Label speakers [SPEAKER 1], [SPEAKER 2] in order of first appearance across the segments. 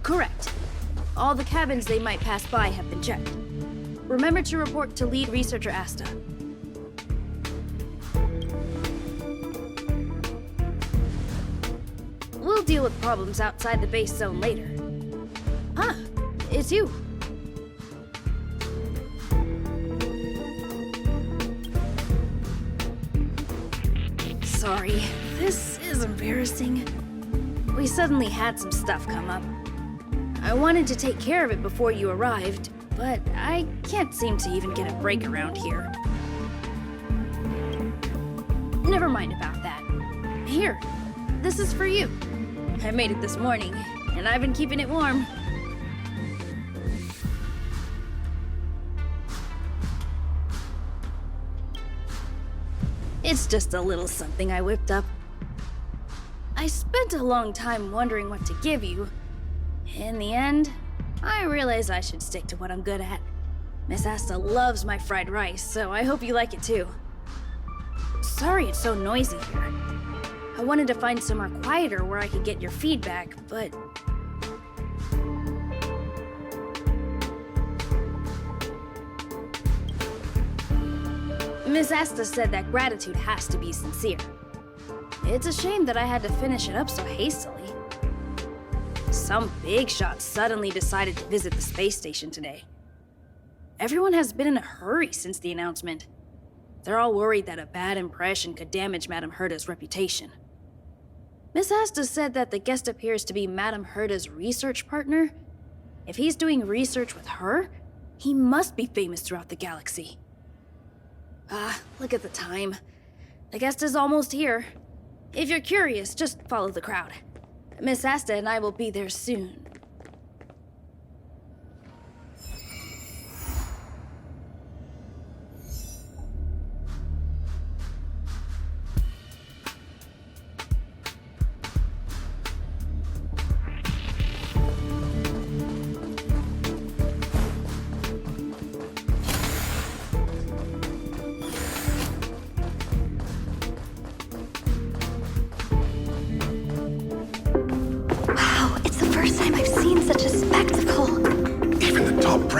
[SPEAKER 1] Correct. All the cabins they might pass by have been checked. Remember to report to lead researcher Asta. We'll deal with problems outside the base zone later. Huh, it's you. Sorry, this is embarrassing. We suddenly had some stuff come up. I wanted to take care of it before you arrived, but I can't seem to even get a break around here. Never mind about that. Here, this is for you. I made it this morning, and I've been keeping it warm. It's just a little something I whipped up. I spent a long time wondering what to give you. In the end, I realized I should stick to what I'm good at. Miss Asta loves my fried rice, so I hope you like it too. Sorry it's so noisy here. I wanted to find somewhere quieter where I could get your feedback, but... Miss Asta said that gratitude has to be sincere. It's a shame that I had to finish it up so hastily. Some big shot suddenly decided to visit the space station today. Everyone has been in a hurry since the announcement. They're all worried that a bad impression could damage Madame Herta's reputation. Miss Asta said that the guest appears to be Madame Herta's research partner. If he's doing research with her, he must be famous throughout the galaxy. Look at the time. The guest is almost here. If you're curious, just follow the crowd. Miss Asta and I will be there soon.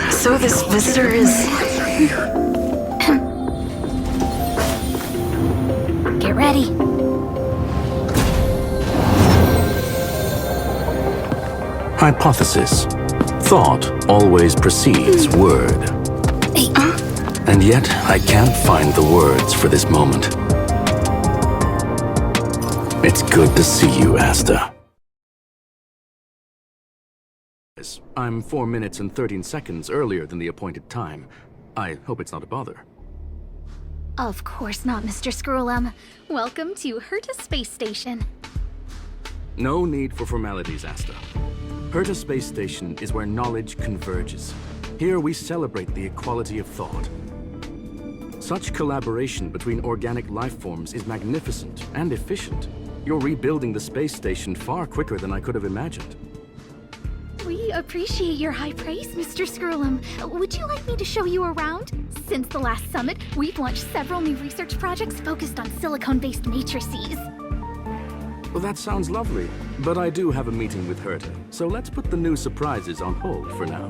[SPEAKER 2] So this visitor is...
[SPEAKER 3] Get ready.
[SPEAKER 4] Hypothesis. Thought always precedes word.
[SPEAKER 3] Hey,
[SPEAKER 4] And yet, I can't find the words for this moment. It's good to see you, Asta. I'm 4 minutes and 13 seconds earlier than the appointed time. I hope it's not a bother.
[SPEAKER 3] Of course not, Mr. Scrollum. Welcome to Herta Space Station.
[SPEAKER 4] No need for formalities, Asta. Herta Space Station is where knowledge converges. Here we celebrate the equality of thought. Such collaboration between organic life forms is magnificent and efficient. You're rebuilding the space station far quicker than I could have imagined.
[SPEAKER 3] We appreciate your high praise, Mr. Scrollum. Would you like me to show you around? Since the last summit, we've launched several new research projects focused on silicone-based matrices.
[SPEAKER 4] Well, that sounds lovely, but I do have a meeting with Herta, so let's put the new surprises on hold for now.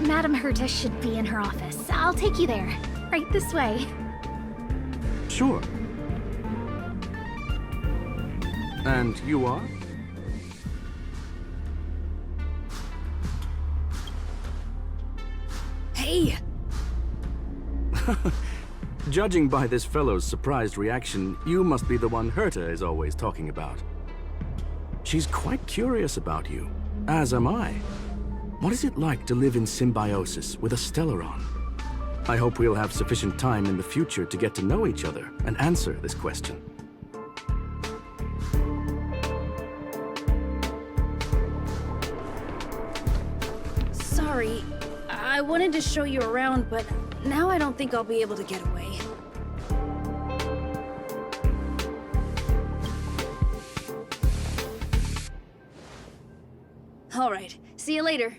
[SPEAKER 3] Madame Herta should be in her office. I'll take you there. Right this way.
[SPEAKER 4] Sure. And you are?
[SPEAKER 1] Hey!
[SPEAKER 4] Judging by this fellow's surprised reaction, you must be the one Herta is always talking about. She's quite curious about you, as am I. What is it like to live in symbiosis with a Stellaron? I hope we'll have sufficient time in the future to get to know each other and answer this question.
[SPEAKER 1] Sorry, I wanted to show you around, but now I don't think I'll be able to get away. All right, see you later.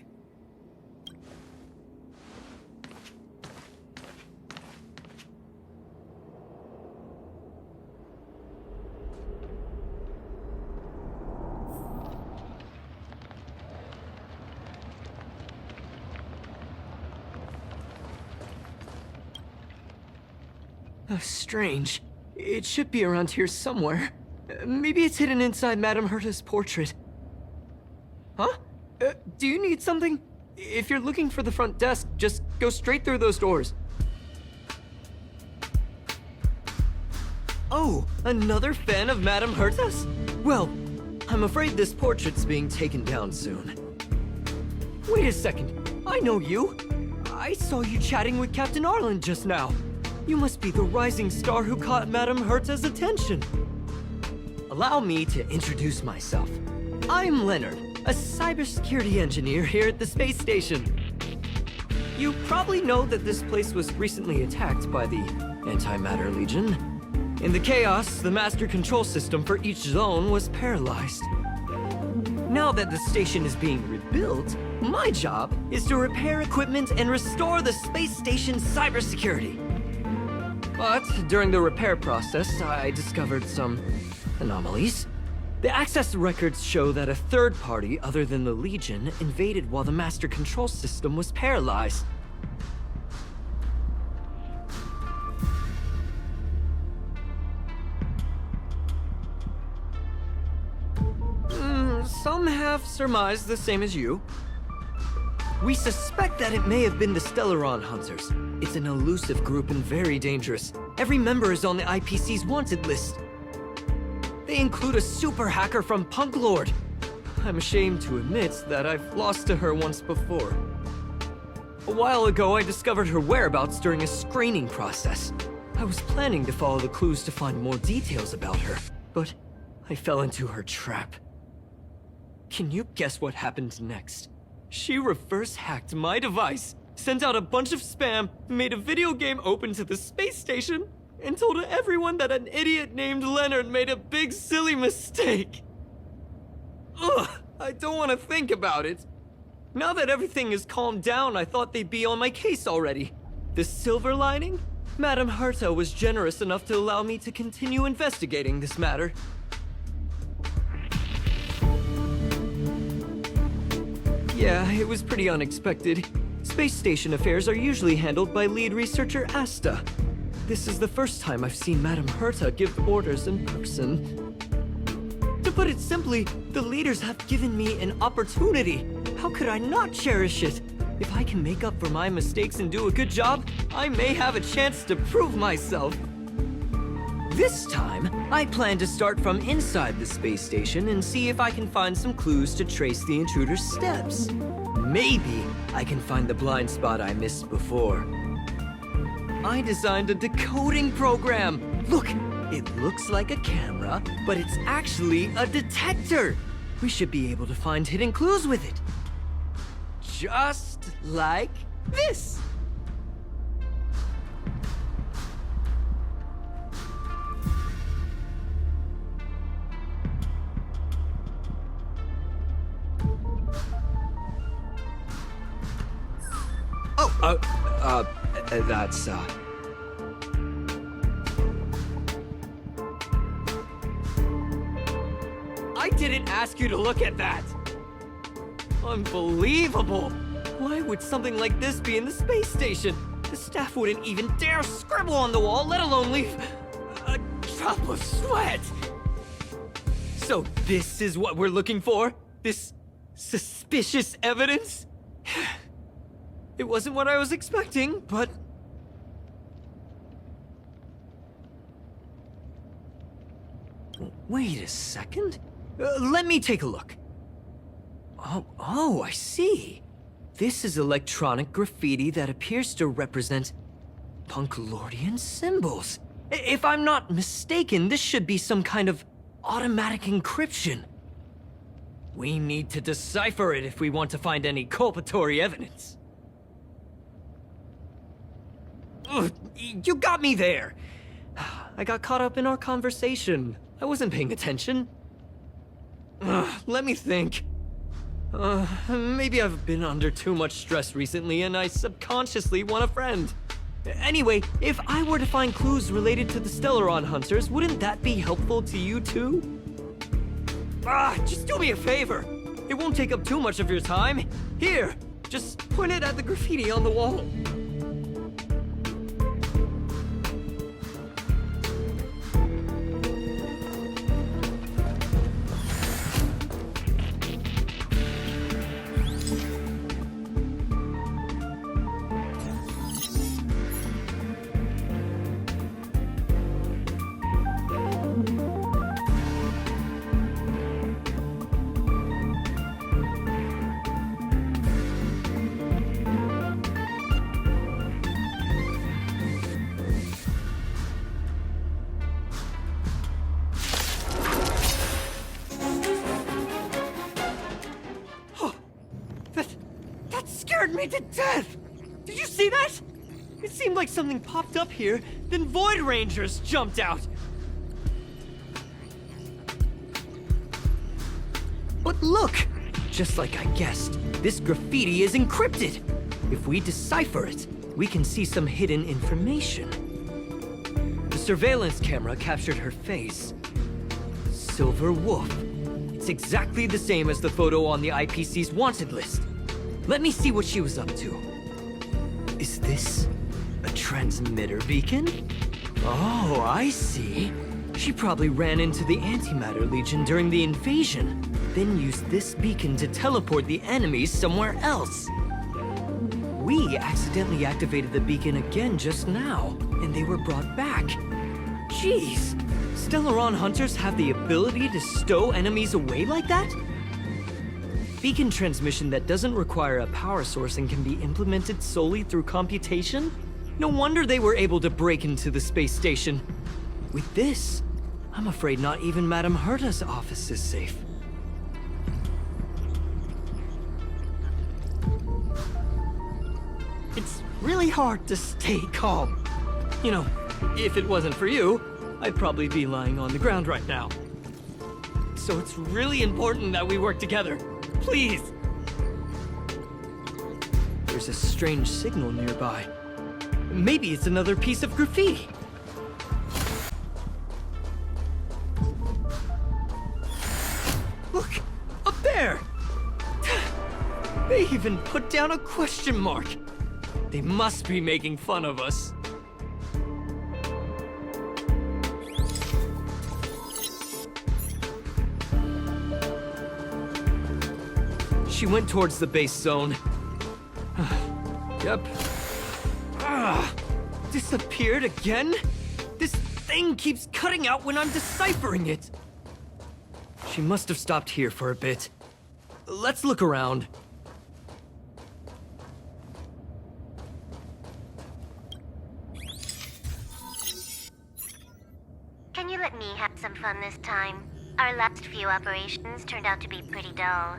[SPEAKER 5] Strange. It should be around here somewhere. Maybe it's hidden inside Madame Herta's portrait. Huh? Do you need something? If you're looking for the front desk, just go straight through those doors. Oh, another fan of Madame Herta's? Well, I'm afraid this portrait's being taken down soon. Wait a second. I know you. I saw you chatting with Captain Arlen just now. You must be the rising star who caught Madame Herta's attention. Allow me to introduce myself. I'm Leonard, a cybersecurity engineer here at the space station. You probably know that this place was recently attacked by the Antimatter Legion. In the chaos, the master control system for each zone was paralyzed. Now that the station is being rebuilt, my job is to repair equipment and restore the space station's cybersecurity. But during the repair process, I discovered some anomalies. The access records show that a third party other than the Legion invaded while the master control system was paralyzed. Some have surmised the same as you. We suspect that it may have been the Stellaron Hunters. It's an elusive group and very dangerous. Every member is on the IPC's wanted list. They include a super hacker from Punklorde. I'm ashamed to admit that I've lost to her once before. A while ago, I discovered her whereabouts during a screening process. I was planning to follow the clues to find more details about her, but I fell into her trap. Can you guess what happened next? She reverse hacked my device, sent out a bunch of spam, made a video game open to the space station, and told everyone that an idiot named Leonard made a big silly mistake. Ugh, I don't want to think about it. Now that everything is calmed down, I thought they'd be on my case already. The silver lining? Madame Herta was generous enough to allow me to continue investigating this matter. Yeah, it was pretty unexpected. Space station affairs are usually handled by lead researcher Asta. This is the first time I've seen Madame Herta give orders in person. To put it simply, the leaders have given me an opportunity. How could I not cherish it? If I can make up for my mistakes and do a good job, I may have a chance to prove myself. This time, I plan to start from inside the space station and see if I can find some clues to trace the intruder's steps. Maybe I can find the blind spot I missed before. I designed a decoding program. Look, it looks like a camera, but it's actually a detector. We should be able to find hidden clues with it. Just like this. That's, I didn't ask you to look at that! Unbelievable! Why would something like this be in the space station? The staff wouldn't even dare scribble on the wall, let alone leave a drop of sweat! So this is what we're looking for? This suspicious evidence? It wasn't what I was expecting, but... Wait a second. Let me take a look. Oh, I see. This is electronic graffiti that appears to represent Punklordian symbols. If I'm not mistaken, this should be some kind of automatic encryption. We need to decipher it if we want to find any culpatory evidence. Ugh, you got me there! I got caught up in our conversation. I wasn't paying attention. Let me think. Maybe I've been under too much stress recently and I subconsciously want a friend. Anyway, if I were to find clues related to the Stellaron Hunters, wouldn't that be helpful to you too? Just do me a favor. It won't take up too much of your time. Here, just point it at the graffiti on the wall. scared me to death! Did you see that? It seemed like something popped up here, then Void Rangers jumped out. But look! Just like I guessed, this graffiti is encrypted. If we decipher it, we can see some hidden information. The surveillance camera captured her face. Silver Wolf. It's exactly the same as the photo on the IPC's wanted list. Let me see what she was up to. Is this a transmitter beacon? Oh, I see. She probably ran into the Antimatter Legion during the invasion, then used this beacon to teleport the enemies somewhere else. We accidentally activated the beacon again just now, and they were brought back. Jeez, Stellaron hunters have the ability to stow enemies away like that? Beacon transmission that doesn't require a power source and can be implemented solely through computation? No wonder they were able to break into the space station. With this, I'm afraid not even Madame Herta's office is safe. It's really hard to stay calm. You know, if it wasn't for you, I'd probably be lying on the ground right now. So it's really important that we work together. Please! There's a strange signal nearby. Maybe it's another piece of graffiti. Look! Up there! They even put down a question mark. They must be making fun of us. She went towards the base zone. Yep. Disappeared again? This thing keeps cutting out when I'm deciphering it. She must have stopped here for a bit. Let's look around.
[SPEAKER 6] Can you let me have some fun this time? Our last few operations turned out to be pretty dull.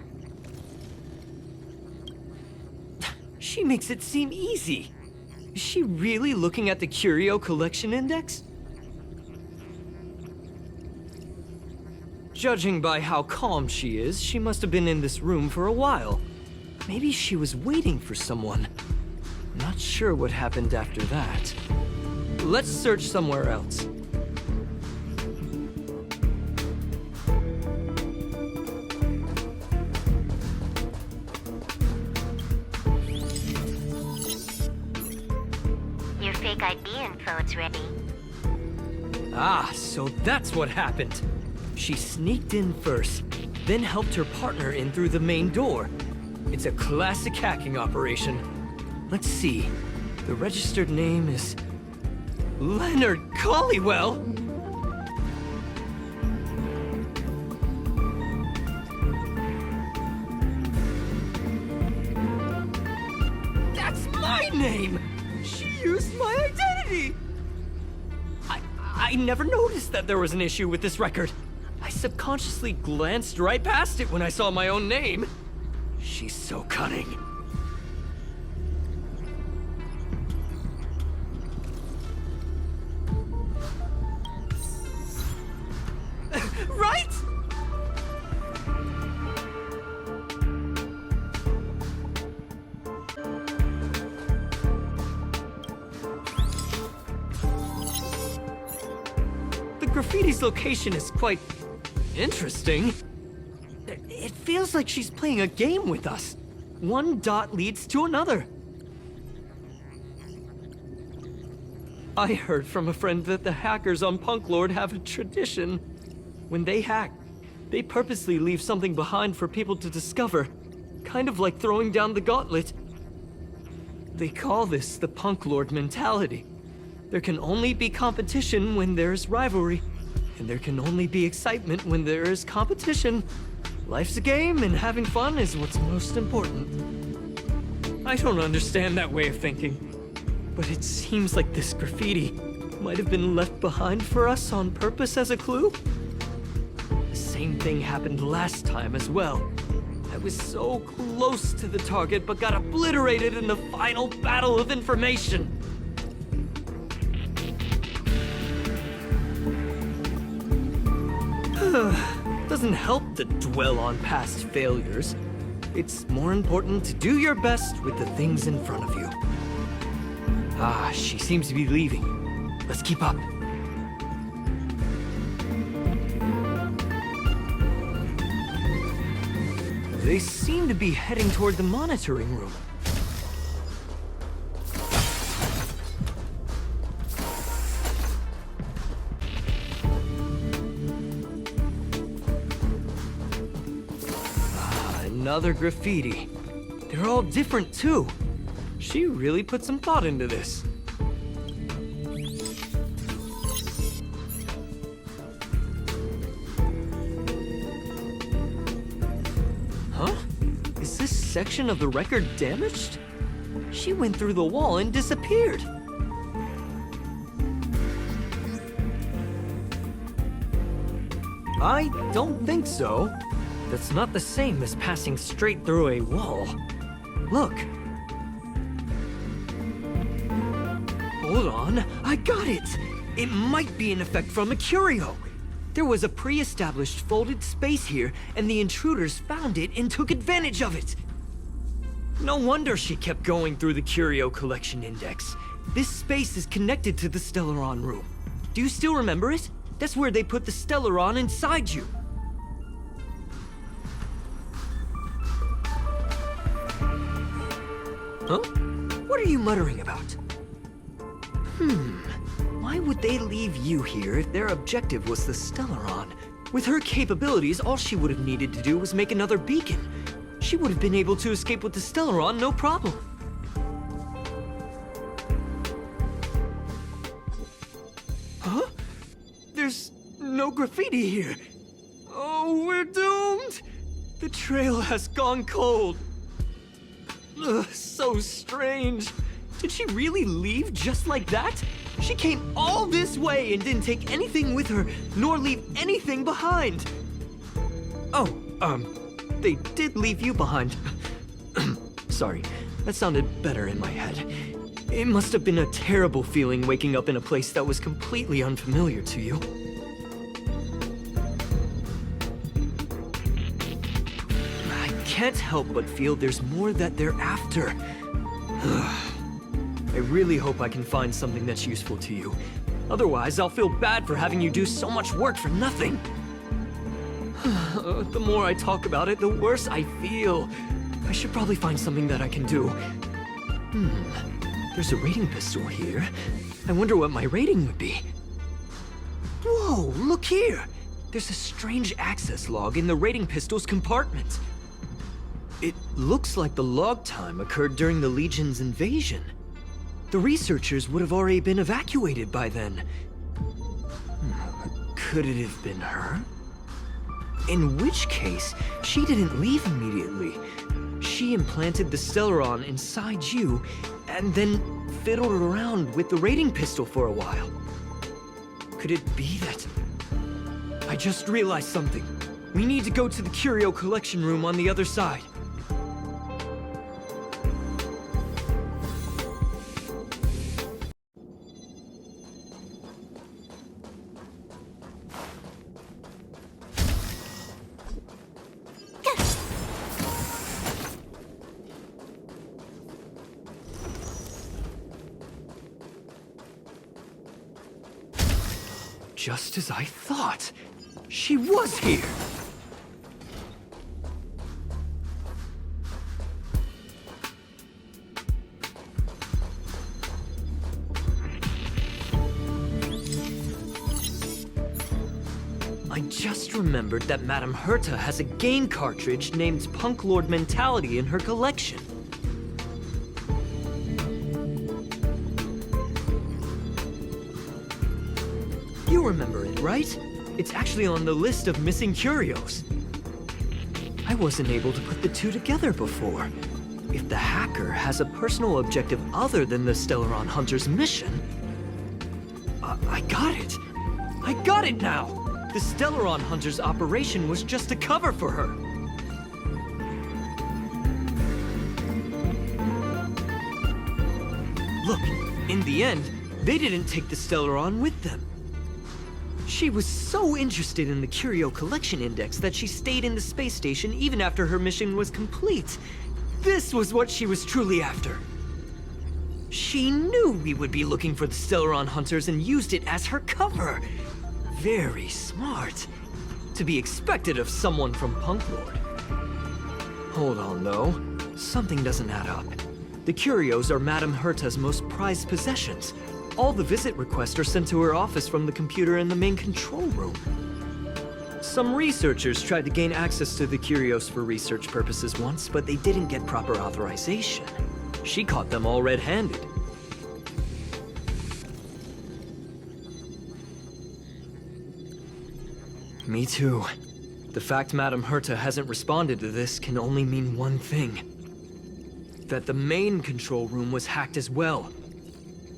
[SPEAKER 5] She makes it seem easy. Is she really looking at the Curio Collection Index? Judging by how calm she is, she must have been in this room for a while. Maybe she was waiting for someone. I'm not sure what happened after that. Let's search somewhere else.
[SPEAKER 6] Your fake ID info is ready.
[SPEAKER 5] Ah, so that's what happened. She sneaked in first, then helped her partner in through the main door. It's a classic hacking operation. Let's see. The registered name is Leonard Collywell. That's my name! She used my identity! I never noticed that there was an issue with this record. I subconsciously glanced right past it when I saw my own name. She's so cunning. Right? The graffiti's location is quite interesting. It feels like she's playing a game with us. One dot leads to another. I heard from a friend that the hackers on Punklorde have a tradition. When they hack, they purposely leave something behind for people to discover. Kind of like throwing down the gauntlet. They call this the Punklorde mentality. There can only be competition when there's rivalry. And there can only be excitement when there is competition. Life's a game, and having fun is what's most important. I don't understand that way of thinking, but it seems like this graffiti might have been left behind for us on purpose as a clue. The same thing happened last time as well. I was so close to the target, but got obliterated in the final battle of information. Doesn't help to dwell on past failures. It's more important to do your best with the things in front of you. Ah, she seems to be leaving. Let's keep up. They seem to be heading toward the monitoring room. Another graffiti. They're all different too. She really put some thought into this. Huh? Is this section of the record damaged? She went through the wall and disappeared. I don't think so. That's not the same as passing straight through a wall. Look. Hold on, I got it! It might be an effect from a curio. There was a pre-established folded space here, and the intruders found it and took advantage of it. No wonder she kept going through the curio collection index. This space is connected to the Stellaron room. Do you still remember it? That's where they put the Stellaron inside you. Huh? What are you muttering about? Why would they leave you here if their objective was the Stellaron? With her capabilities, all she would have needed to do was make another beacon. She would have been able to escape with the Stellaron, no problem. Huh? There's no graffiti here. Oh, we're doomed! The trail has gone cold. Ugh, so strange. Did she really leave just like that? She came all this way and didn't take anything with her, nor leave anything behind. Oh, they did leave you behind. Sorry, that sounded better in my head. It must have been a terrible feeling waking up in a place that was completely unfamiliar to you. I can't help but feel there's more that they're after. I really hope I can find something that's useful to you. Otherwise, I'll feel bad for having you do so much work for nothing. The more I talk about it, the worse I feel. I should probably find something that I can do. There's a rating pistol here. I wonder what my rating would be. Whoa, look here! There's a strange access log in the rating pistol's compartment. It looks like the log time occurred during the Legion's invasion. The researchers would have already been evacuated by then. Could it have been her? In which case, she didn't leave immediately. She implanted the Stellaron inside you, and then fiddled around with the rating pistol for a while. Could it be that... I just realized something. We need to go to the curio collection room on the other side. Just as I thought. She was here! I just remembered that Madame Herta has a game cartridge named Punklorde Mentality in her collection. You remember it, right? It's actually on the list of missing curios. I wasn't able to put the two together before. If the hacker has a personal objective other than the Stellaron Hunter's mission... I got it! I got it now! The Stellaron Hunter's operation was just a cover for her. Look, in the end, they didn't take the Stellaron with them. She was so interested in the Curio Collection Index that she stayed in the space station even after her mission was complete. This was what she was truly after. She knew we would be looking for the Stellaron hunters and used it as her cover. Very smart. To be expected of someone from Punklorde. Hold on, though. Something doesn't add up. The curios are Madame Herta's most prized possessions. All the visit requests are sent to her office from the computer in the main control room. Some researchers tried to gain access to the curios for research purposes once, but they didn't get proper authorization. She caught them all red-handed. Me too. The fact Madame Herta hasn't responded to this can only mean one thing. That the main control room was hacked as well.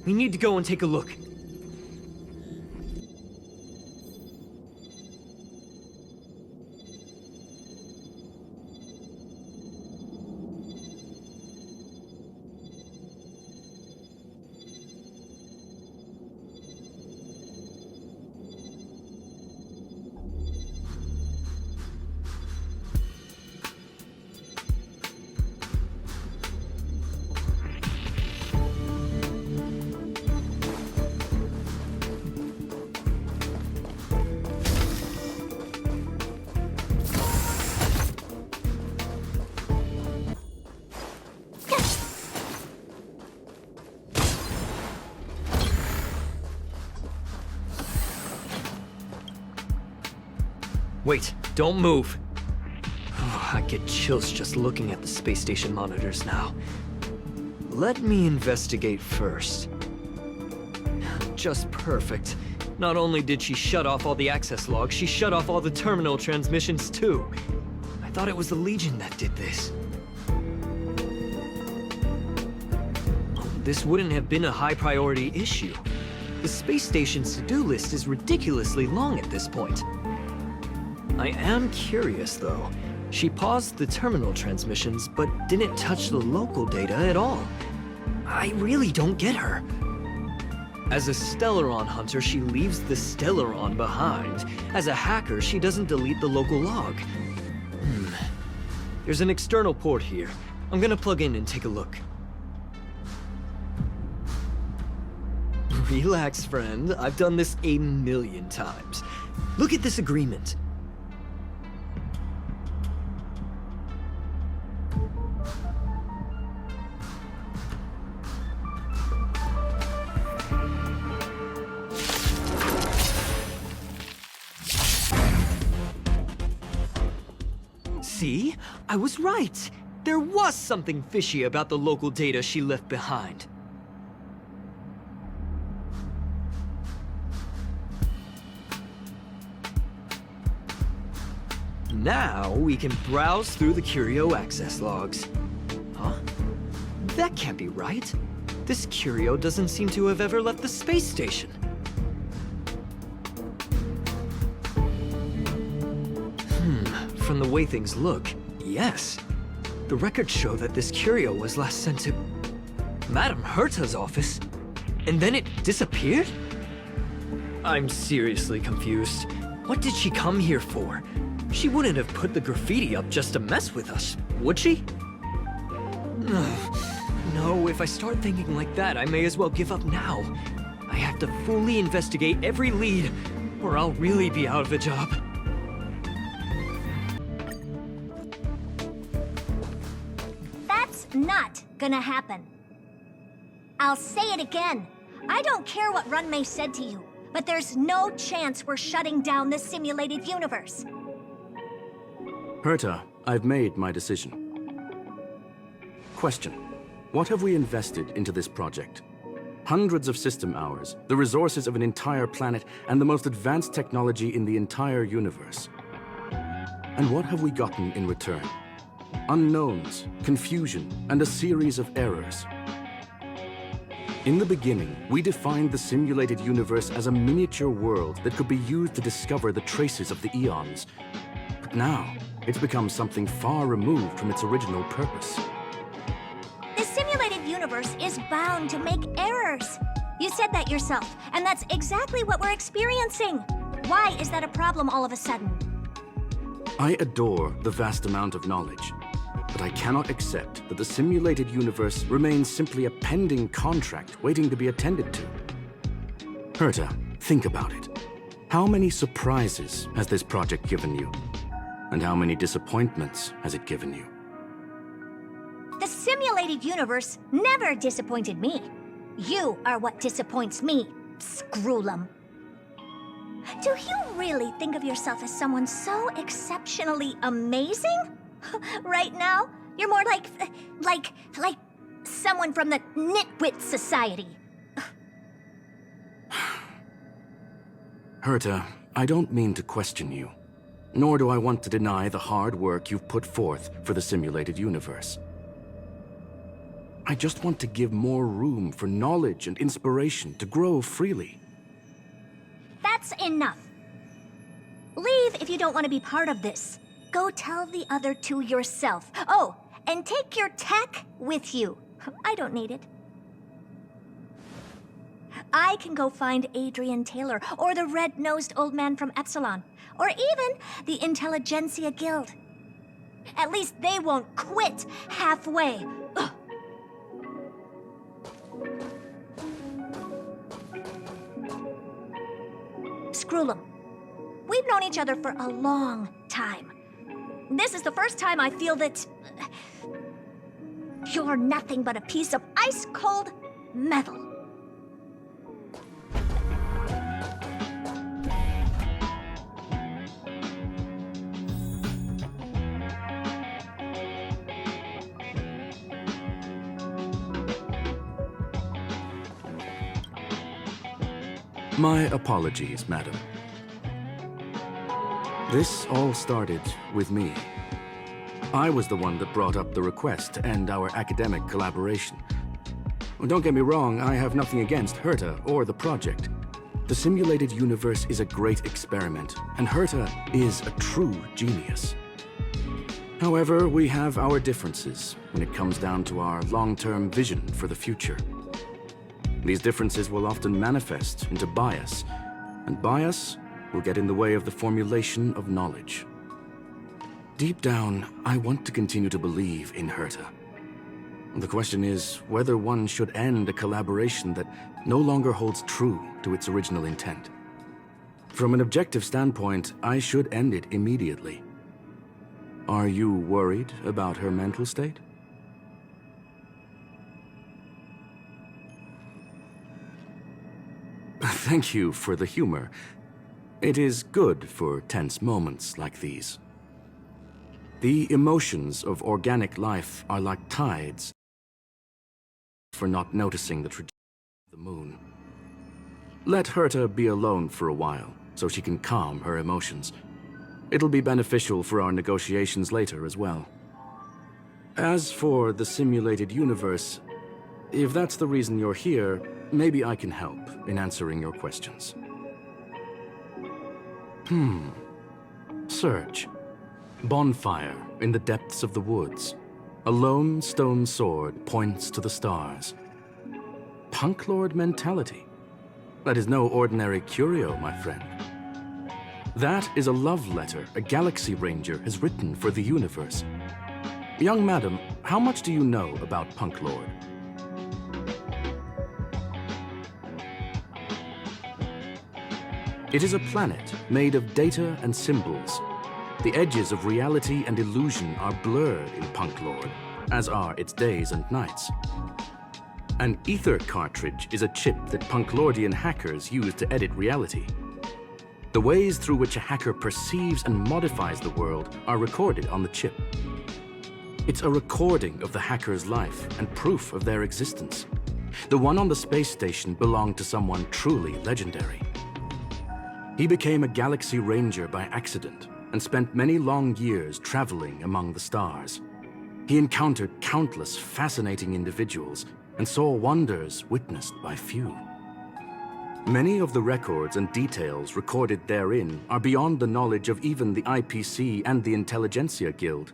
[SPEAKER 5] We need to go and take a look. Wait, don't move. Oh, I get chills just looking at the space station monitors now. Let me investigate first. Just perfect. Not only did she shut off all the access logs, she shut off all the terminal transmissions too. I thought it was the Legion that did this. This wouldn't have been a high priority issue. The space station's to-do list is ridiculously long at this point. I am curious, though. She paused the terminal transmissions, but didn't touch the local data at all. I really don't get her. As a Stellaron hunter, she leaves the Stellaron behind. As a hacker, she doesn't delete the local log. There's an external port here. I'm gonna plug in and take a look. Relax, friend. I've done this 1,000,000 times. Look at this agreement. See? I was right. There was something fishy about the local data she left behind. Now we can browse through the Curio access logs. Huh? That can't be right. This Curio doesn't seem to have ever left the space station. From the way things look, yes. The records show that this Curio was last sent to Madame Herta's office, and then it disappeared? I'm seriously confused. What did she come here for? She wouldn't have put the graffiti up just to mess with us, would she? No, if I start thinking like that, I may as well give up now. I have to fully investigate every lead, or I'll really be out of a job.
[SPEAKER 7] That's not gonna happen. I'll say it again. I don't care what Runmei said to you, but there's no chance we're shutting down the simulated universe.
[SPEAKER 4] Herta, I've made my decision. Question: what have we invested into this project? Hundreds of system hours, the resources of an entire planet, and the most advanced technology in the entire universe. And what have we gotten in return? Unknowns, confusion, and a series of errors. In the beginning, we defined the simulated universe as a miniature world that could be used to discover the traces of the eons. But now, it's become something far removed from its original purpose.
[SPEAKER 7] The simulated universe is bound to make errors. You said that yourself, and that's exactly what we're experiencing. Why is that a problem all of a sudden?
[SPEAKER 4] I adore the vast amount of knowledge, but I cannot accept that the simulated universe remains simply a pending contract waiting to be attended to. Herta, think about it. How many surprises has this project given you? And how many disappointments has it given you?
[SPEAKER 7] The simulated universe never disappointed me. You are what disappoints me, Scroolum. Do you really think of yourself as someone so exceptionally amazing? Right now, you're more like someone from the Nitwit Society.
[SPEAKER 4] Herta, I don't mean to question you, nor do I want to deny the hard work you've put forth for the simulated universe. I just want to give more room for knowledge and inspiration to grow freely.
[SPEAKER 7] That's enough. Leave if you don't want to be part of this. Go tell the other two yourself. Oh, and take your tech with you. I don't need it. I can go find Adrian Taylor, or the red-nosed old man from Epsilon, or even the Intelligentsia Guild. At least they won't quit halfway. Ugh. Scroolum, we've known each other for a long time. This is the first time I feel that you're nothing but a piece of ice-cold metal.
[SPEAKER 4] My apologies, madam. This all started with me. I was the one that brought up the request to end our academic collaboration. Don't get me wrong, I have nothing against Herta or the project. The simulated universe is a great experiment, and Herta is a true genius. However, we have our differences when it comes down to our long-term vision for the future. These differences will often manifest into bias, and bias will get in the way of the formulation of knowledge. Deep down, I want to continue to believe in Herta. The question is whether one should end a collaboration that no longer holds true to its original intent. From an objective standpoint, I should end it immediately. Are you worried about her mental state? Thank you for the humor. It is good for tense moments like these. The emotions of organic life are like tides for not noticing the trajectory of the moon. Let Herta be alone for a while so she can calm her emotions. It'll be beneficial for our negotiations later as well. As for the simulated universe, if that's the reason you're here, maybe I can help in answering your questions. Search. Bonfire in the depths of the woods. A lone stone sword points to the stars. Punklorde mentality. That is no ordinary curio, my friend. That is a love letter a Galaxy Ranger has written for the universe. Young madam, how much do you know about Punklorde? It is a planet made of data and symbols. The edges of reality and illusion are blurred in Punklorde, as are its days and nights. An ether cartridge is a chip that Punklordian hackers use to edit reality. The ways through which a hacker perceives and modifies the world are recorded on the chip. It's a recording of the hacker's life and proof of their existence. The one on the space station belonged to someone truly legendary. He became a Galaxy Ranger by accident and spent many long years traveling among the stars. He encountered countless fascinating individuals and saw wonders witnessed by few. Many of the records and details recorded therein are beyond the knowledge of even the IPC and the Intelligentsia Guild.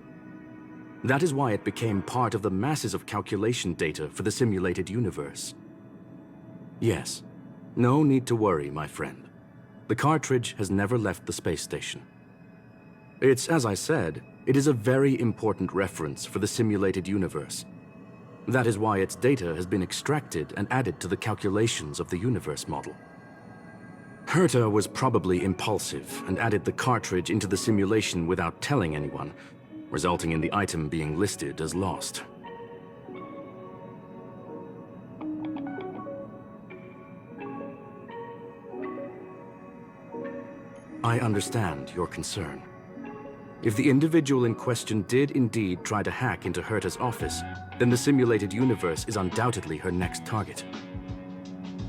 [SPEAKER 4] That is why it became part of the masses of calculation data for the simulated universe. Yes, no need to worry, my friend. The cartridge has never left the space station. It's, as I said, it is a very important reference for the simulated universe. That is why its data has been extracted and added to the calculations of the universe model. Herta was probably impulsive and added the cartridge into the simulation without telling anyone, resulting in the item being listed as lost. I understand your concern. If the individual in question did indeed try to hack into Herta's office, then the simulated universe is undoubtedly her next target.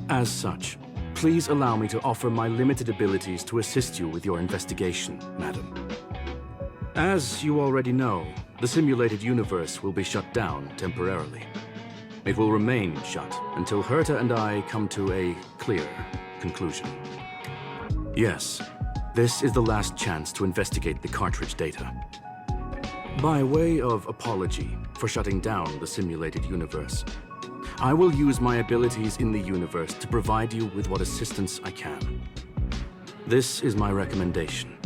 [SPEAKER 4] As such, please allow me to offer my limited abilities to assist you with your investigation, madam. As you already know, the simulated universe will be shut down temporarily. It will remain shut until Herta and I come to a clear conclusion. Yes, this is the last chance to investigate the cartridge data. By way of apology for shutting down the simulated universe, I will use my abilities in the universe to provide you with what assistance I can. This is my recommendation.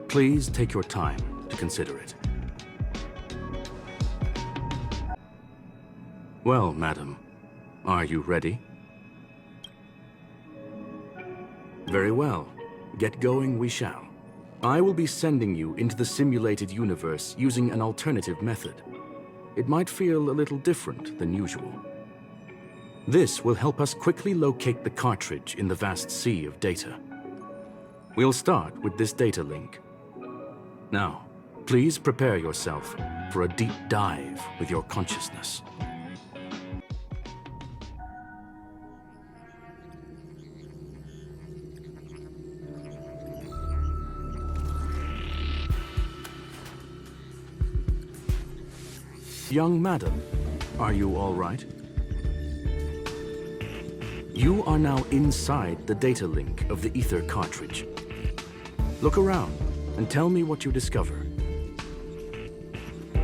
[SPEAKER 4] Please take your time to consider it. Well, madam, are you ready? Very well. Get going we shall. I will be sending you into the simulated universe using an alternative method. It might feel a little different than usual. This will help us quickly locate the cartridge in the vast sea of data. We'll start with this data link. Now, please prepare yourself for a deep dive with your consciousness. Young madam, are you all right? You are now inside the data link of the ether cartridge. Look around and tell me what you discover.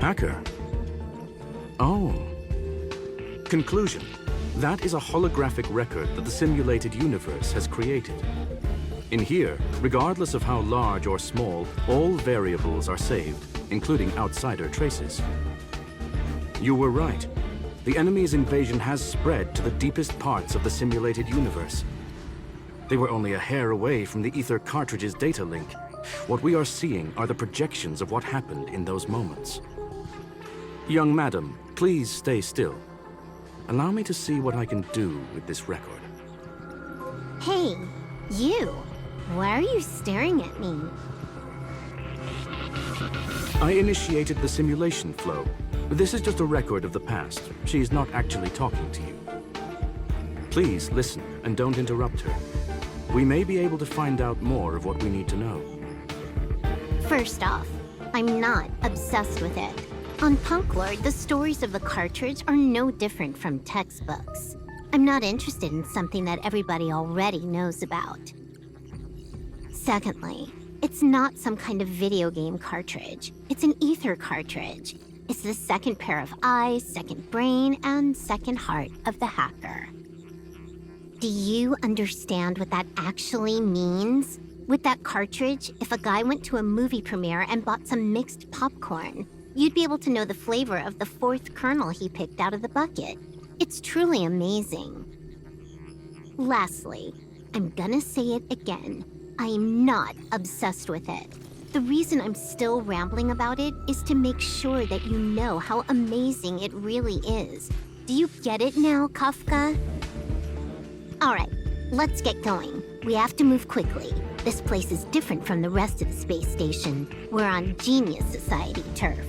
[SPEAKER 4] Hacker? Oh. Conclusion. That is a holographic record that the simulated universe has created. In here, regardless of how large or small, all variables are saved, including outsider traces. You were right. The enemy's invasion has spread to the deepest parts of the simulated universe. They were only a hair away from the ether cartridge's data link. What we are seeing are the projections of what happened in those moments. Young madam, please stay still. Allow me to see what I can do with this record.
[SPEAKER 8] Hey, you! Why are you staring at me?
[SPEAKER 4] I initiated the simulation flow. This is just a record of the past. She's not actually talking to you. Please listen and don't interrupt her. We may be able to find out more of what we need to know.
[SPEAKER 8] First off, I'm not obsessed with it. On Punklorde, the stories of the cartridge are no different from textbooks. I'm not interested in something that everybody already knows about. Secondly, it's not some kind of video game cartridge. It's an ether cartridge. It's the second pair of eyes, second brain, and second heart of the hacker. Do you understand what that actually means? With that cartridge, if a guy went to a movie premiere and bought some mixed popcorn, you'd be able to know the flavor of the fourth kernel he picked out of the bucket. It's truly amazing. Lastly, I'm gonna say it again. I am not obsessed with it. The reason I'm still rambling about it is to make sure that you know how amazing it really is. Do you get it now, Kafka? Alright, let's get going. We have to move quickly. This place is different from the rest of the space station. We're on Genius Society turf.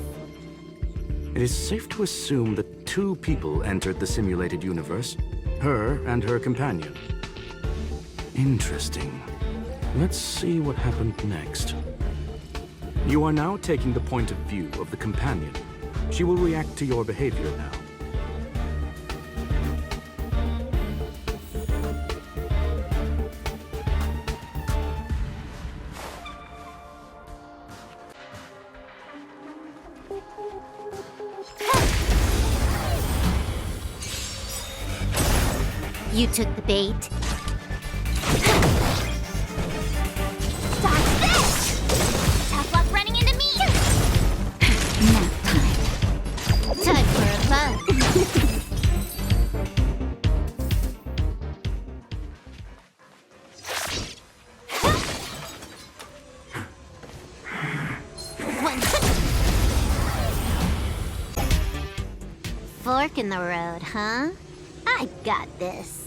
[SPEAKER 4] It is safe to assume that two people entered the simulated universe, her and her companion. Interesting. Let's see what happened next. You are now taking the point of view of the companion. She will react to your behavior now.
[SPEAKER 8] You took the bait.
[SPEAKER 3] Dodge this! Tough luck running into me!
[SPEAKER 8] Nap time. Time for a bug. One. Fork in the road, huh? I got this.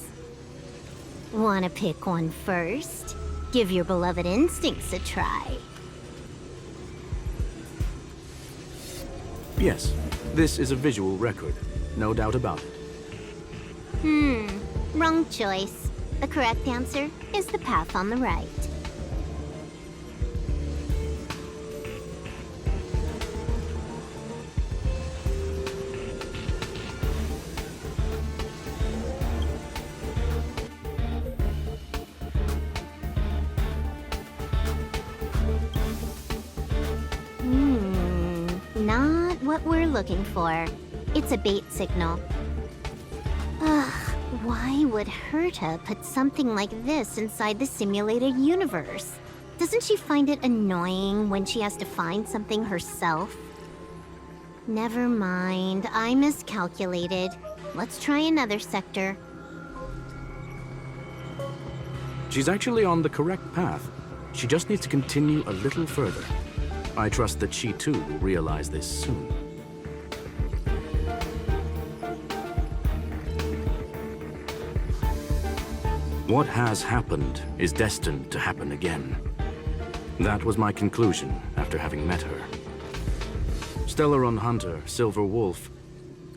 [SPEAKER 8] Wanna pick one first? Give your beloved instincts a try.
[SPEAKER 4] Yes, this is a visual record. No doubt about it.
[SPEAKER 8] Wrong choice. The correct answer is the path on the right. Not what we're looking for. It's a bait signal. Ugh, why would Herta put something like this inside the simulated universe? Doesn't she find it annoying when she has to find something herself? Never mind, I miscalculated. Let's try another sector.
[SPEAKER 4] She's actually on the correct path. She just needs to continue a little further. I trust that she too will realize this soon. What has happened is destined to happen again. That was my conclusion after having met her. Stellaron Hunter, Silver Wolf.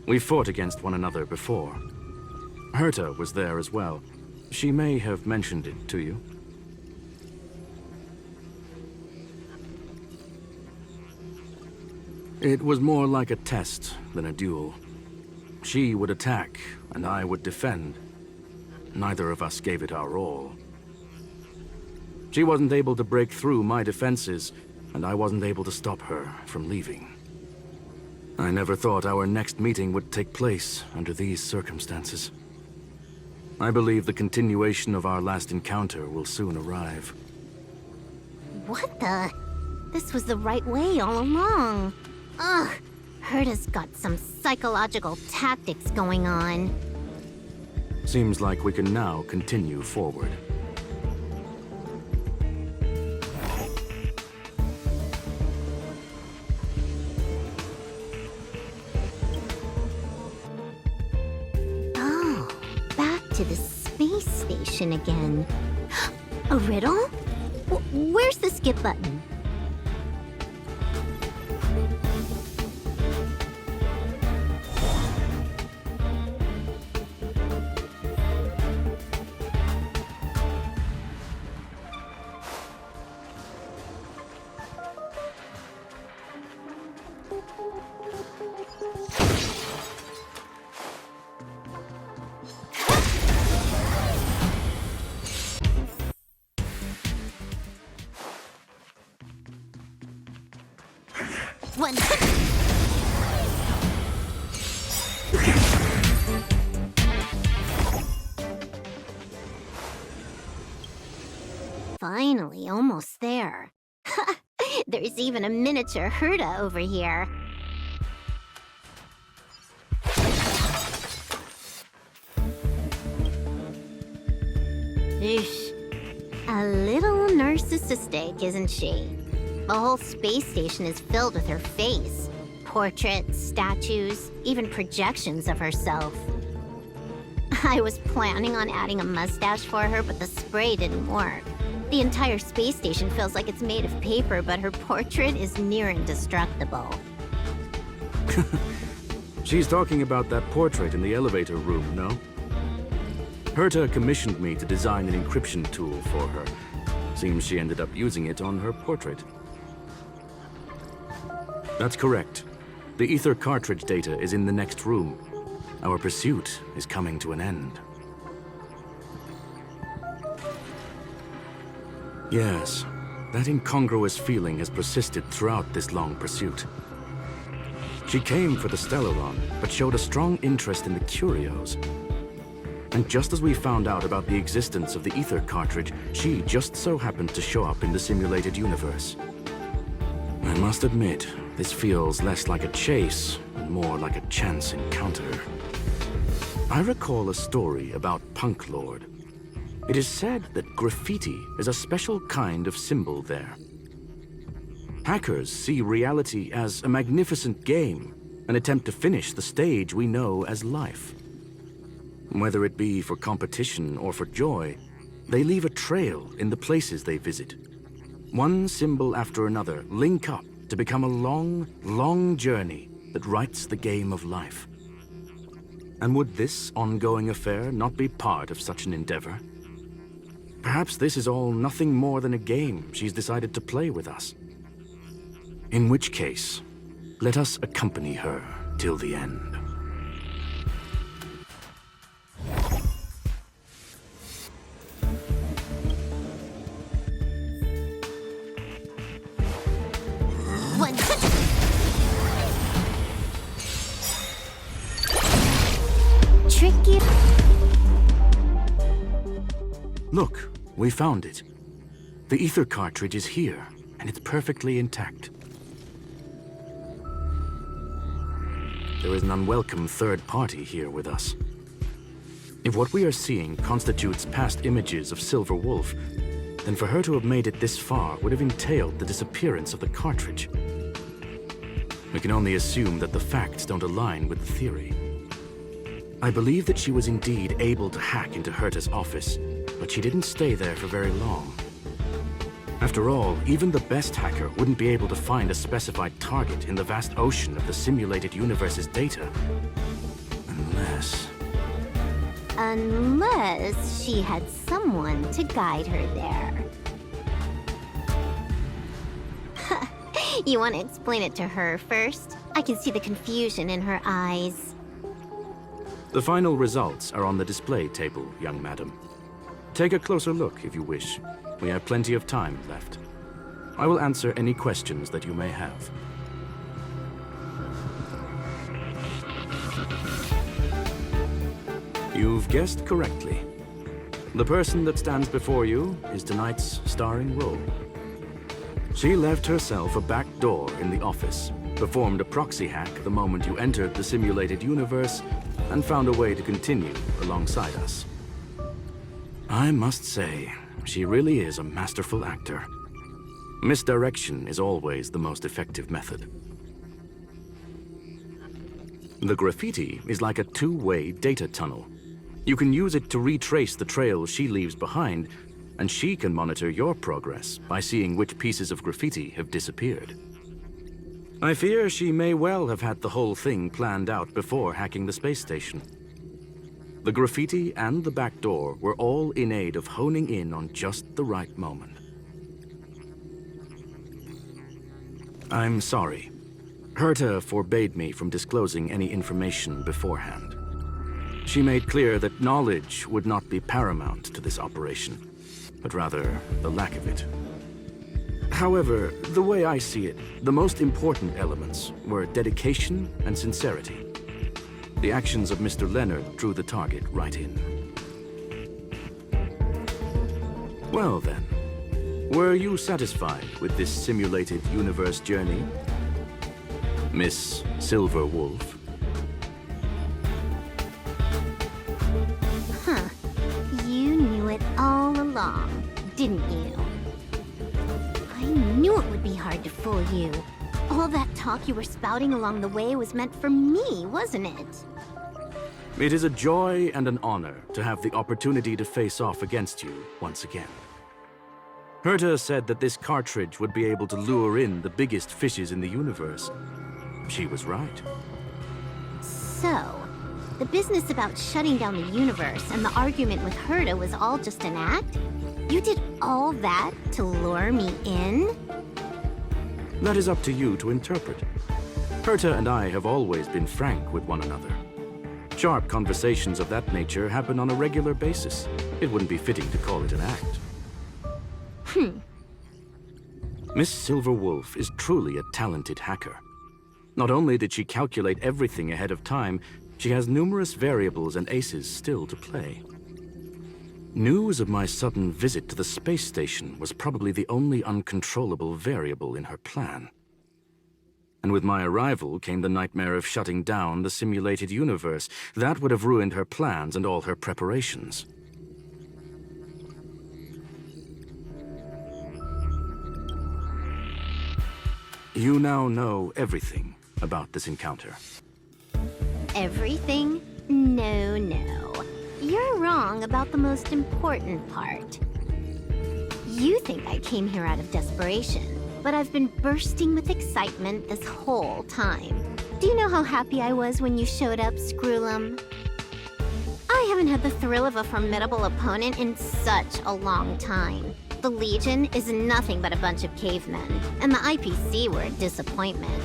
[SPEAKER 4] We fought against one another before. Herta was there as well. She may have mentioned it to you. It was more like a test than a duel. She would attack, and I would defend. Neither of us gave it our all. She wasn't able to break through my defenses, and I wasn't able to stop her from leaving. I never thought our next meeting would take place under these circumstances. I believe the continuation of our last encounter will soon arrive.
[SPEAKER 8] What the? This was the right way all along. Ugh, Herta's got some psychological tactics going on.
[SPEAKER 4] Seems like we can now continue forward.
[SPEAKER 8] Oh, back to the space station again. A riddle? Where's the skip button? One. Finally, almost there. There's even a miniature Herta over here. Eesh. A little narcissistic, isn't she? The whole space station is filled with her face. Portraits, statues, even projections of herself. I was planning on adding a mustache for her, but the spray didn't work. The entire space station feels like it's made of paper, but her portrait is near indestructible.
[SPEAKER 4] She's talking about that portrait in the elevator room, no? Herta commissioned me to design an encryption tool for her. Seems she ended up using it on her portrait. That's correct. The ether cartridge data is in the next room. Our pursuit is coming to an end. Yes, that incongruous feeling has persisted throughout this long pursuit. She came for the Stellaron, but showed a strong interest in the curios. And just as we found out about the existence of the ether cartridge, she just so happened to show up in the simulated universe. I must admit, this feels less like a chase and more like a chance encounter. I recall a story about Punklorde. It is said that graffiti is a special kind of symbol there. Hackers see reality as a magnificent game and attempt to finish the stage we know as life. Whether it be for competition or for joy, they leave a trail in the places they visit. One symbol after another link up to become a long, long journey that writes the game of life. And would this ongoing affair not be part of such an endeavor? Perhaps this is all nothing more than a game she's decided to play with us. In which case, let us accompany her till the end.
[SPEAKER 8] Tricky.
[SPEAKER 4] Look, we found it. The ether cartridge is here, and it's perfectly intact. There is an unwelcome third party here with us. If what we are seeing constitutes past images of Silver Wolf, then for her to have made it this far would have entailed the disappearance of the cartridge. We can only assume that the facts don't align with the theory. I believe that she was indeed able to hack into Herta's office, but she didn't stay there for very long. After all, even the best hacker wouldn't be able to find a specified target in the vast ocean of the simulated universe's data.
[SPEAKER 8] Unless she had someone to guide her there. You want to explain it to her first? I can see the confusion in her eyes.
[SPEAKER 4] The final results are on the display table, young madam. Take a closer look if you wish. We have plenty of time left. I will answer any questions that you may have. You've guessed correctly. The person that stands before you is tonight's starring role. She left herself a back door in the office, performed a proxy hack the moment you entered the simulated universe, and found a way to continue alongside us. I must say, she really is a masterful actor. Misdirection is always the most effective method. The graffiti is like a two-way data tunnel. You can use it to retrace the trail she leaves behind, and she can monitor your progress by seeing which pieces of graffiti have disappeared. I fear she may well have had the whole thing planned out before hacking the space station. The graffiti and the back door were all in aid of honing in on just the right moment. I'm sorry. Herta forbade me from disclosing any information beforehand. She made clear that knowledge would not be paramount to this operation, but rather the lack of it. However, the way I see it, the most important elements were dedication and sincerity. The actions of Mr. Leonard drew the target right in. Well then, were you satisfied with this simulated universe journey, Miss Silver Wolf?
[SPEAKER 8] Huh. You knew it all along, didn't you? I knew it would be hard to fool you. All that talk you were spouting along the way was meant for me, wasn't it?
[SPEAKER 4] It is a joy and an honor to have the opportunity to face off against you once again. Herta said that this cartridge would be able to lure in the biggest fishes in the universe. She was right.
[SPEAKER 8] So, the business about shutting down the universe and the argument with Herta was all just an act? You did all that to lure me in?
[SPEAKER 4] That is up to you to interpret. Herta and I have always been frank with one another. Sharp conversations of that nature happen on a regular basis. It wouldn't be fitting to call it an act. Miss Silver Wolf is truly a talented hacker. Not only did she calculate everything ahead of time, she has numerous variables and aces still to play. News of my sudden visit to the space station was probably the only uncontrollable variable in her plan. And with my arrival came the nightmare of shutting down the simulated universe. That would have ruined her plans and all her preparations. You now know everything about this encounter.
[SPEAKER 8] Everything? No, no. You're wrong about the most important part. You think I came here out of desperation, but I've been bursting with excitement this whole time. Do you know how happy I was when you showed up, Screwlum? I haven't had the thrill of a formidable opponent in such a long time. The Legion is nothing but a bunch of cavemen, and the IPC were a disappointment.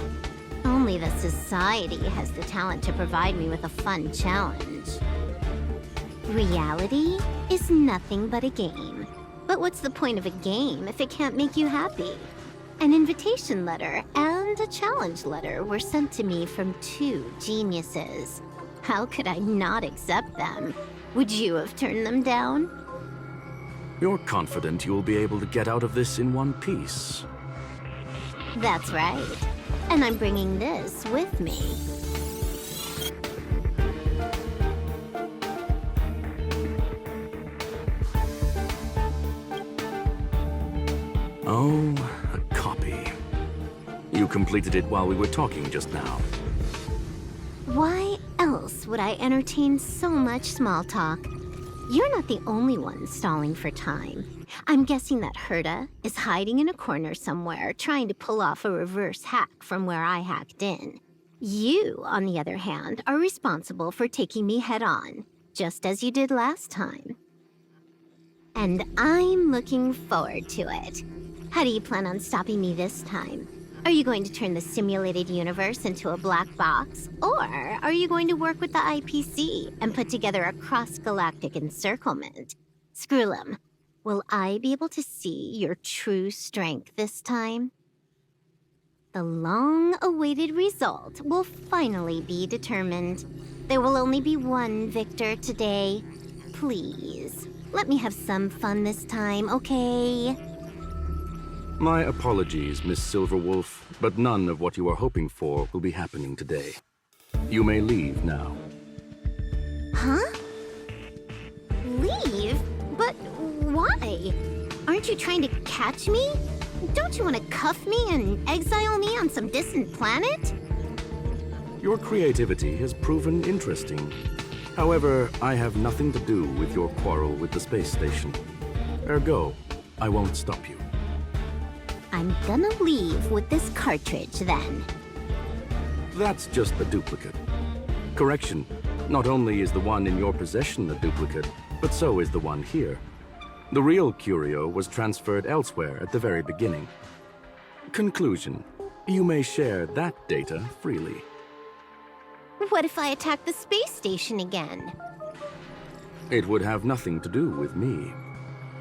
[SPEAKER 8] Only the Society has the talent to provide me with a fun challenge. Reality is nothing but a game. But what's the point of a game if it can't make you happy? An invitation letter and a challenge letter were sent to me from 2 geniuses. How could I not accept them? Would you have turned them down?
[SPEAKER 4] You're confident you'll be able to get out of this in one piece.
[SPEAKER 8] That's right. And I'm bringing this with me.
[SPEAKER 4] Oh, a copy. You completed it while we were talking just now.
[SPEAKER 8] Why else would I entertain so much small talk? You're not the only one stalling for time. I'm guessing that Herta is hiding in a corner somewhere, trying to pull off a reverse hack from where I hacked in. You, on the other hand, are responsible for taking me head-on, just as you did last time. And I'm looking forward to it. How do you plan on stopping me this time? Are you going to turn the simulated universe into a black box? Or are you going to work with the IPC and put together a cross-galactic encirclement? Screwlum, will I be able to see your true strength this time? The long-awaited result will finally be determined. There will only be one victor today. Please, let me have some fun this time, okay?
[SPEAKER 4] My apologies, Miss Silverwolf, but none of what you are hoping for will be happening today. You may leave now.
[SPEAKER 8] Huh? Leave? But why? Aren't you trying to catch me? Don't you want to cuff me and exile me on some distant planet?
[SPEAKER 4] Your creativity has proven interesting. However, I have nothing to do with your quarrel with the space station. Ergo, I won't stop you.
[SPEAKER 8] I'm gonna leave with this cartridge, then.
[SPEAKER 4] That's just a duplicate. Correction, not only is the one in your possession a duplicate, but so is the one here. The real curio was transferred elsewhere at the very beginning. Conclusion, you may share that data freely.
[SPEAKER 8] What if I attack the space station again?
[SPEAKER 4] It would have nothing to do with me.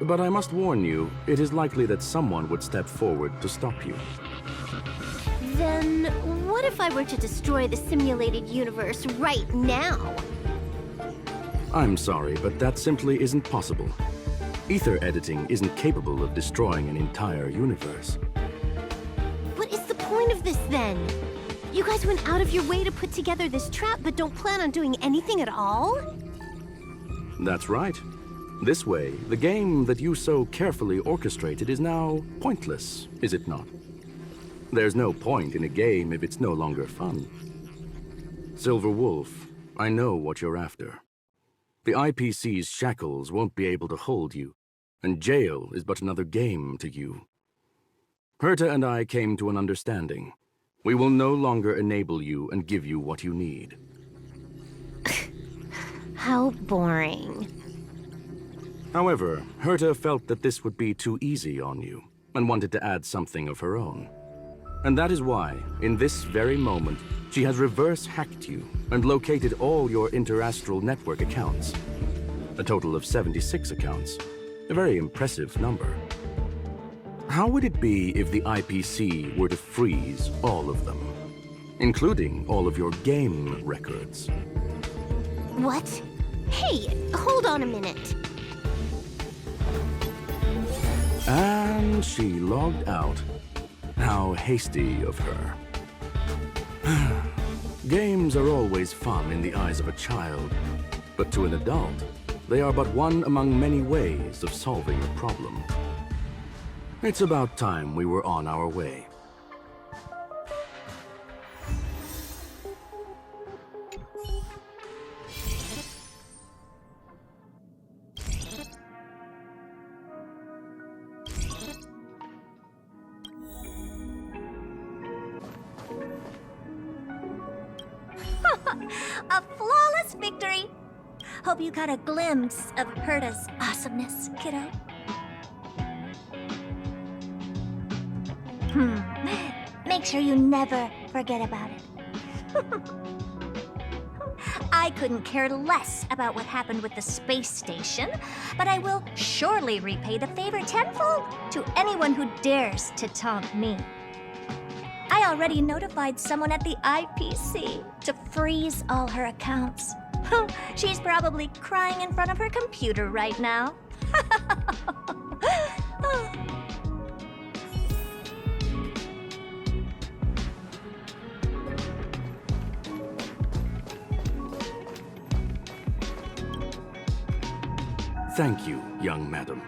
[SPEAKER 4] But I must warn you, it is likely that someone would step forward to stop you.
[SPEAKER 8] Then what if I were to destroy the simulated universe right now?
[SPEAKER 4] I'm sorry, but that simply isn't possible. Ether editing isn't capable of destroying an entire universe.
[SPEAKER 8] What is the point of this, then? You guys went out of your way to put together this trap, but don't plan on doing anything at all?
[SPEAKER 4] That's right. This way, the game that you so carefully orchestrated is now pointless, is it not? There's no point in a game if it's no longer fun. Silver Wolf, I know what you're after. The IPC's shackles won't be able to hold you, and jail is but another game to you. Herta and I came to an understanding. We will no longer enable you and give you what you need.
[SPEAKER 8] How boring.
[SPEAKER 4] However, Herta felt that this would be too easy on you, and wanted to add something of her own. And that is why, in this very moment, she has reverse-hacked you and located all your interastral network accounts. A total of 76 accounts. A very impressive number. How would it be if the IPC were to freeze all of them, including all of your game records?
[SPEAKER 8] What? Hey, hold on a minute.
[SPEAKER 4] And she logged out. How hasty of her. Games are always fun in the eyes of a child, but to an adult, they are but one among many ways of solving a problem. It's about time we were on our way.
[SPEAKER 7] A flawless victory! Hope you got a glimpse of Herta's awesomeness, kiddo. Make sure you never forget about it. I couldn't care less about what happened with the space station, but I will surely repay the favor tenfold to anyone who dares to taunt me. I already notified someone at the IPC to freeze all her accounts. She's probably crying in front of her computer right now.
[SPEAKER 4] Thank you, young madam.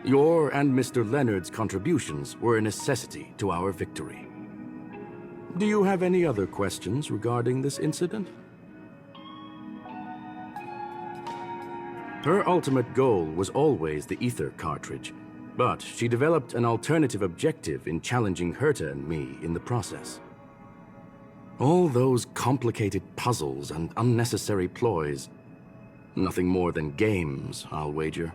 [SPEAKER 4] Your and Mr. Leonard's contributions were a necessity to our victory. Do you have any other questions regarding this incident? Her ultimate goal was always the ether cartridge, but she developed an alternative objective in challenging Herta and me in the process. All those complicated puzzles and unnecessary ploys, nothing more than games, I'll wager.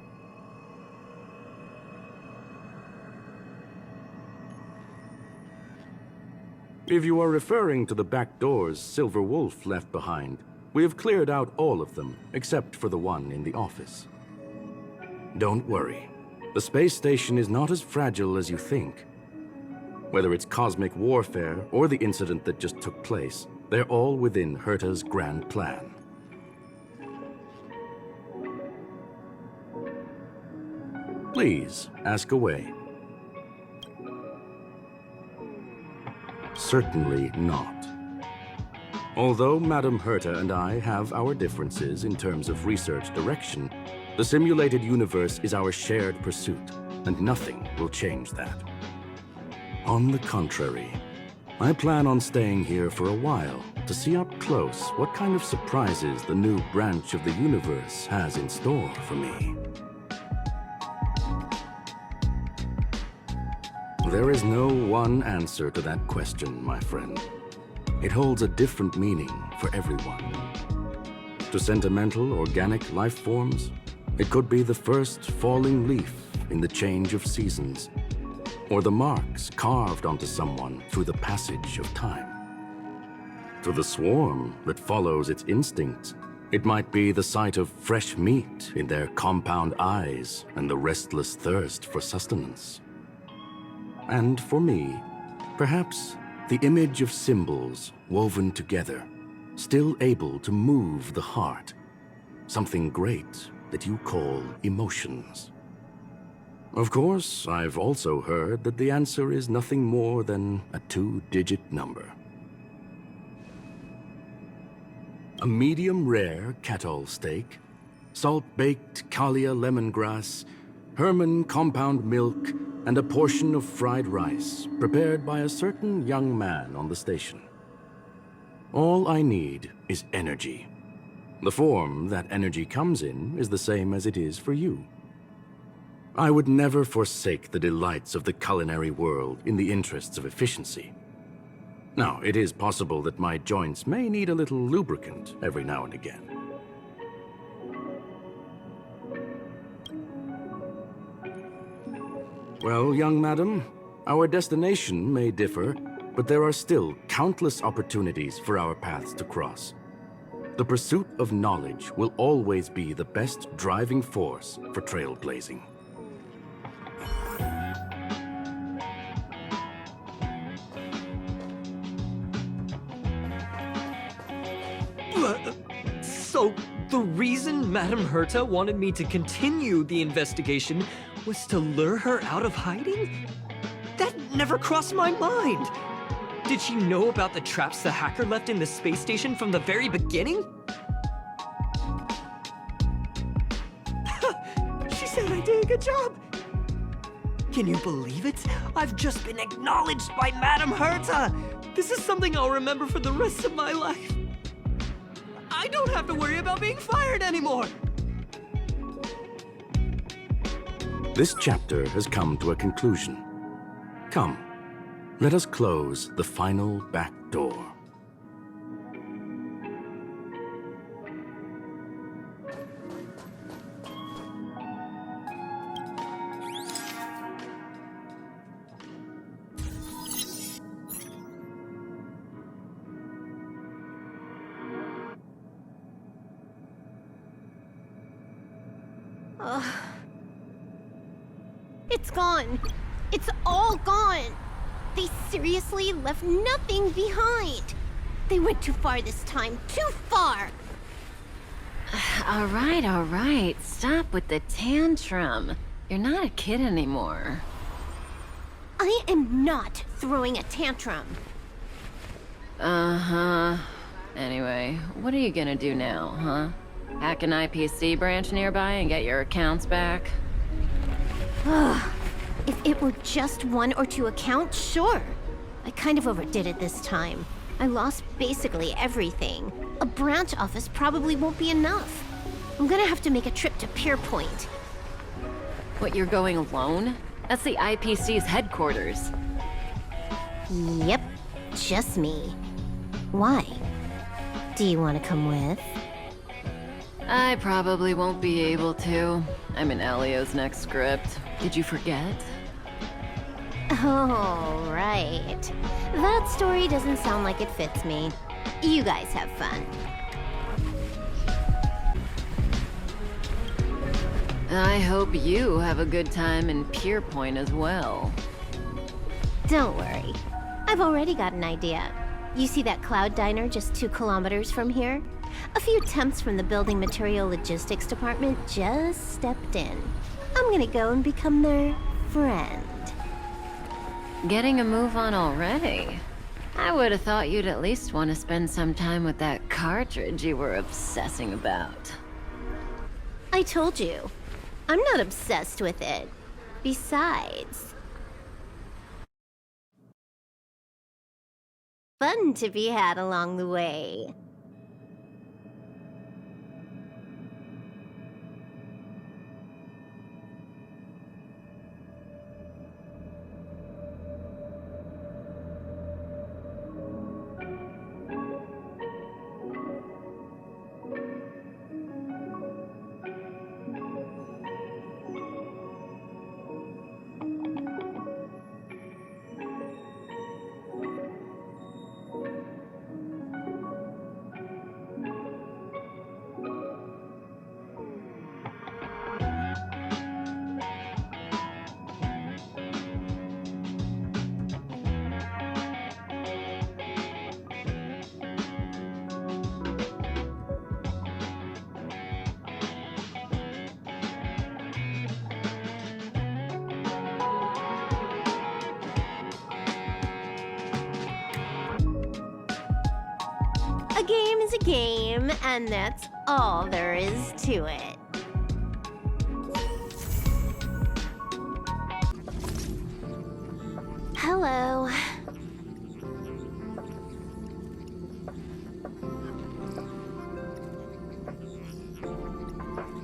[SPEAKER 4] If you are referring to the back doors Silver Wolf left behind, we have cleared out all of them, except for the one in the office. Don't worry. The space station is not as fragile as you think. Whether it's cosmic warfare or the incident that just took place, they're all within Herta's grand plan. Please, ask away. Certainly not. Although Madame Herta and I have our differences in terms of research direction, the simulated universe is our shared pursuit, and nothing will change that. On the contrary, I plan on staying here for a while to see up close what kind of surprises the new branch of the universe has in store for me. There is no one answer to that question, my friend. It holds a different meaning for everyone. To sentimental, organic life forms, it could be the first falling leaf in the change of seasons, or the marks carved onto someone through the passage of time. To the swarm that follows its instincts, it might be the sight of fresh meat in their compound eyes and the restless thirst for sustenance. And for me, perhaps the image of symbols woven together, still able to move the heart, something great that you call emotions. Of course, I've also heard that the answer is nothing more than a 2-digit number. A medium rare Catol steak, salt-baked Kalia lemongrass, Herman compound milk, and a portion of fried rice prepared by a certain young man on the station. All I need is energy. The form that energy comes in is the same as it is for you. I would never forsake the delights of the culinary world in the interests of efficiency. Now, it is possible that my joints may need a little lubricant every now and again. Well, young madam, our destination may differ, but there are still countless opportunities for our paths to cross. The pursuit of knowledge will always be the best driving force for trailblazing.
[SPEAKER 5] So The reason Madame Herta wanted me to continue the investigation was to lure her out of hiding? That never crossed my mind! Did she know about the traps the hacker left in the space station from the very beginning? She said I did a good job! Can you believe it? I've just been acknowledged by Madame Herta! This is something I'll remember for the rest of my life. I don't have to worry about being fired anymore!
[SPEAKER 4] This chapter has come to a conclusion. Come, let us close the final back door.
[SPEAKER 8] It's gone. It's all gone. They seriously left nothing behind. They went too far this time. Too far.
[SPEAKER 2] All right. Stop with the tantrum. You're not a kid anymore.
[SPEAKER 8] I am not throwing a tantrum.
[SPEAKER 2] Uh-huh. Anyway, what are you gonna do now, huh? Hack an IPC branch nearby and get your accounts back?
[SPEAKER 8] If it were just 1 or 2 accounts, sure. I kind of overdid it this time. I lost basically everything. A branch office probably won't be enough. I'm gonna have to make a trip to Pierpoint.
[SPEAKER 2] What, you're going alone? That's the IPC's headquarters.
[SPEAKER 8] Yep, just me. Why? Do you want to come with?
[SPEAKER 2] I probably won't be able to. I'm in Elio's next script. Did you forget?
[SPEAKER 8] Oh, right. That story doesn't sound like it fits me. You guys have fun.
[SPEAKER 2] I hope you have a good time in Pierpoint as well.
[SPEAKER 8] Don't worry. I've already got an idea. You see that cloud diner just 2 kilometers from here? A few temps from the building material logistics department just stepped in. I'm gonna go and become their friend.
[SPEAKER 2] Getting a move on already? I would have thought you'd at least want to spend some time with that cartridge you were obsessing about.
[SPEAKER 8] I told you. I'm not obsessed with it. Besides... fun to be had along the way. A game is a game, and that's all there is to it. Hello.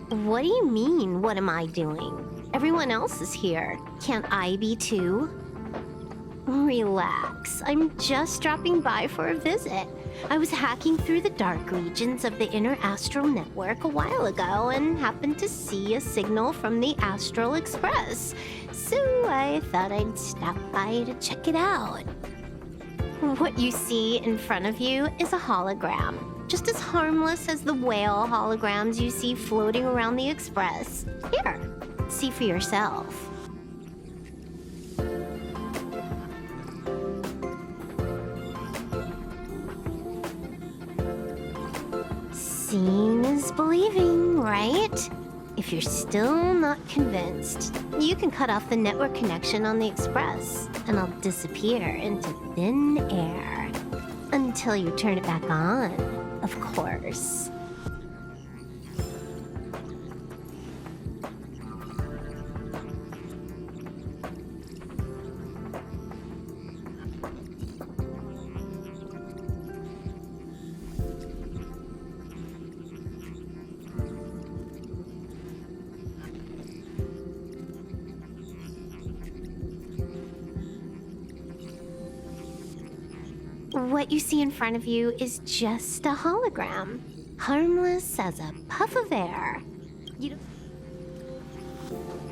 [SPEAKER 8] What do you mean, what am I doing? Everyone else is here. Can't I be too? Relax. I'm just dropping by for a visit. I was hacking through the dark regions of the inner astral network a while ago and happened to see a signal from the Astral Express. So I thought I'd stop by to check it out. What you see in front of you is a hologram, just as harmless as the whale holograms you see floating around the Express. Here, see for yourself. Seeing is believing, right? If you're still not convinced, you can cut off the network connection on the Express, and I'll disappear into thin air. Until you turn it back on, of course. What you see in front of you is just a hologram, harmless as a puff of air. You don't...